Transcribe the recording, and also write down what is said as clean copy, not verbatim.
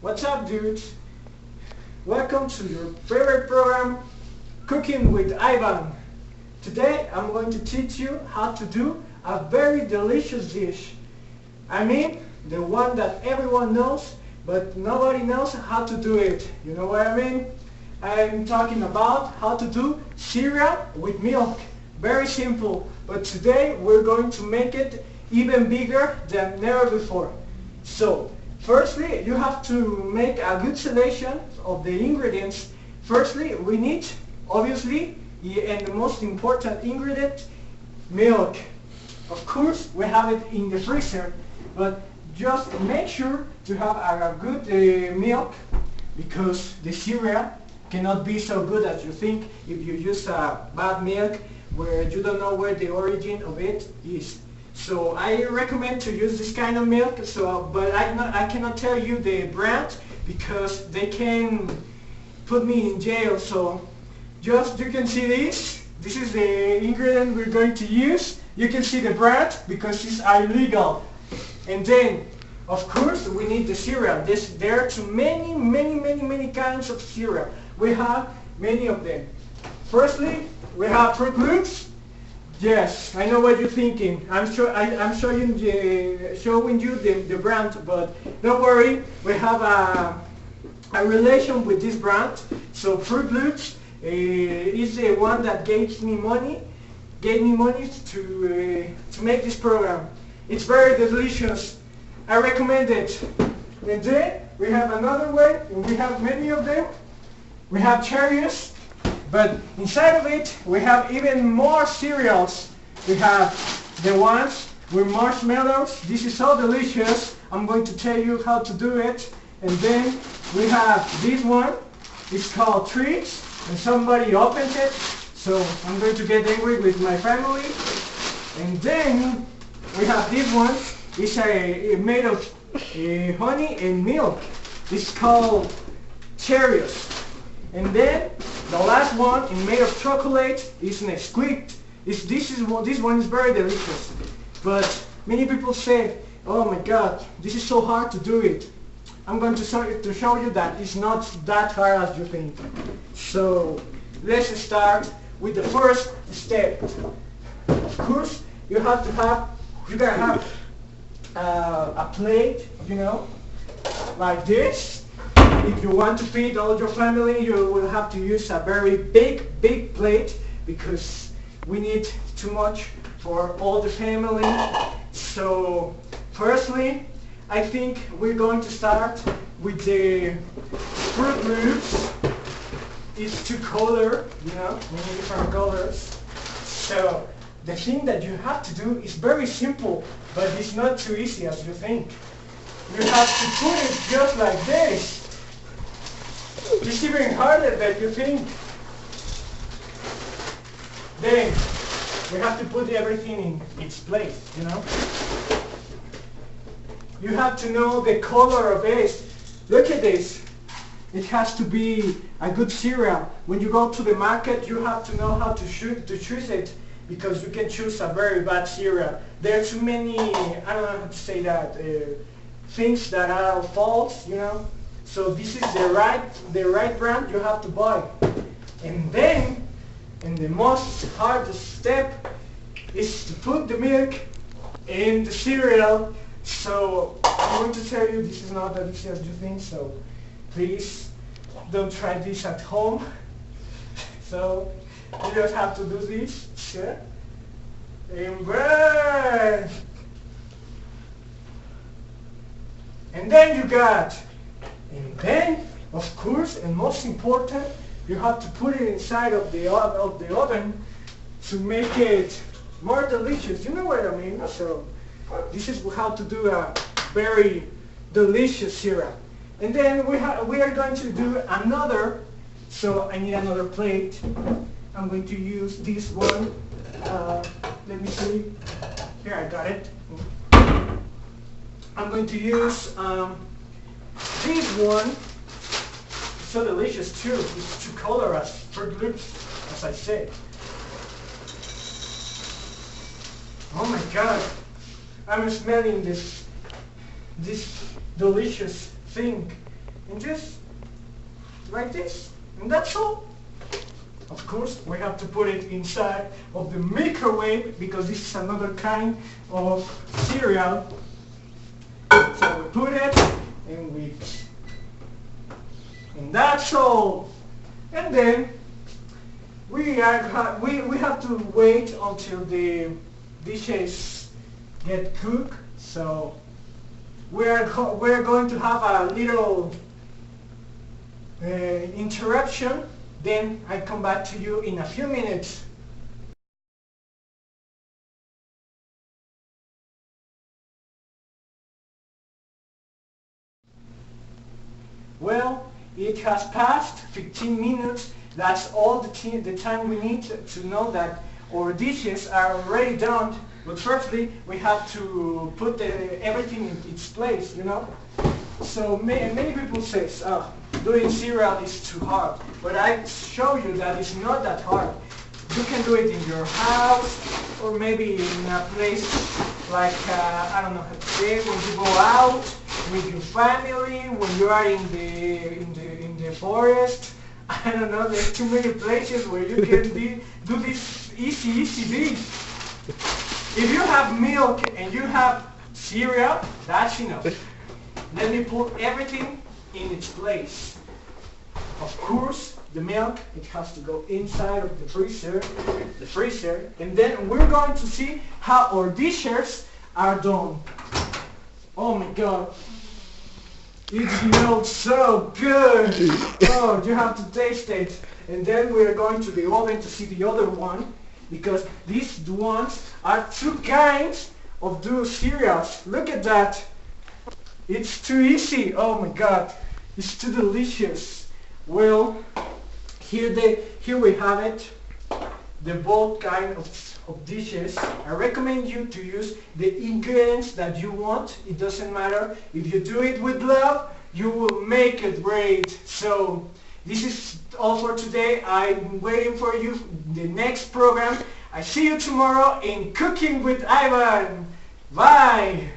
What's up, dudes? Welcome to your favorite program, Cooking with Ivan. Today I'm going to teach you how to do a very delicious dish. I mean, the one that everyone knows, but nobody knows how to do it. You know what I mean? I'm talking about how to do cereal with milk. Very simple, but today we're going to make it even bigger than never before. So, firstly, you have to make a good selection of the ingredients. Firstly, we need, obviously, and the most important ingredient, milk. Of course, we have it in the freezer, but just make sure to have a good milk, because the cereal cannot be so good as you think if you use bad milk where you don't know where the origin of it is. So I recommend to use this kind of milk. But I cannot tell you the brand because they can put me in jail. So just you can see this. This is the ingredient we're going to use. You can see the brand because it's illegal. And then, of course, we need the cereal. There are too many kinds of cereal. We have many of them. Firstly, we have Fruit Loops. Yes, I know what you're thinking. I'm showing you the brand, but don't worry. We have a relation with this brand. So Fruit Loops is the one that gave me money to make this program. It's very delicious. I recommend it. And then we have another way, and we have many of them. We have Cheerios. But inside of it, we have even more cereals. We have the ones with marshmallows. This is so delicious. I'm going to tell you how to do it. And then we have this one. It's called Treats. And somebody opened it. So I'm going to get angry with my family. And then we have this one. It's made of honey and milk. It's called Cheerios. And then the last one is made of chocolate, is Nesquik. This one is very delicious. But many people say, oh my god, this is so hard to do it. I'm going to show you that it's not that hard as you think. So let's start with the first step. Of course, you gotta have a plate, like this. If you want to feed all your family, you will have to use a very big plate because we need too much for all the family. So firstly, I think we're going to start with the Fruit Loops. It's two color, many different colors. So the thing that you have to do is very simple, but it's not too easy as you think. You have to put it just like this. It's even harder than you think. Then we have to put everything in its place, You have to know the color of it. Look at this. It has to be a good cereal. When you go to the market, you have to know how to choose it, because you can choose a very bad cereal. There are too many, I don't know how to say that, things that are false, So this is the right brand you have to buy. And then, the most hardest step is to put the milk in the cereal. So I'm going to tell you this is not as easy as you think, so please don't try this at home. So you just have to do this. Yeah? And burn. And then you got. And then, of course, and most important, you have to put it inside of the oven to make it more delicious. You know what I mean? So this is how to do a very delicious cereal. And then we are going to do another. So I need another plate. I'm going to use this one. Let me see. Here, I got it. I'm going to use this one. It's so delicious too. It's two color as Fruit Loops, as I said. Oh my god. I'm smelling this delicious thing. and just like this, and that's all. Of course, we have to put it inside of the microwave because this is another kind of cereal. So we put it and that's all. And then we have to wait until the dishes get cooked. So we're going to have a little interruption. Then I come back to you in a few minutes. Well, it has passed 15 minutes. That's all the time we need to know that our dishes are already done. But firstly, we have to put everything in its place, you know. So many people say, oh, doing cereal is too hard. But I show you that it's not that hard. You can do it in your house, or maybe in a place like, I don't know how to say, when you go out with your family, when you are in the forest. I don't know, there's too many places where you can do this easy dish. If you have milk and you have cereal, that's enough. Let me put everything in its place. Of course, the milk, it has to go inside of the freezer, and then we're going to see how our dishes are done. Oh my God, it smells so good. Oh, you have to taste it. And then we're going to the oven to see the other one, because these ones are two kinds of cereals. Look at that. It's too easy. Oh my God, it's too delicious. Well, here we have it. The both kind of dishes. I recommend you to use the ingredients that you want. It doesn't matter. If you do it with love, you will make it great. So this is all for today. I'm waiting for you the next program. I see you tomorrow in Cooking with Ivan. Bye.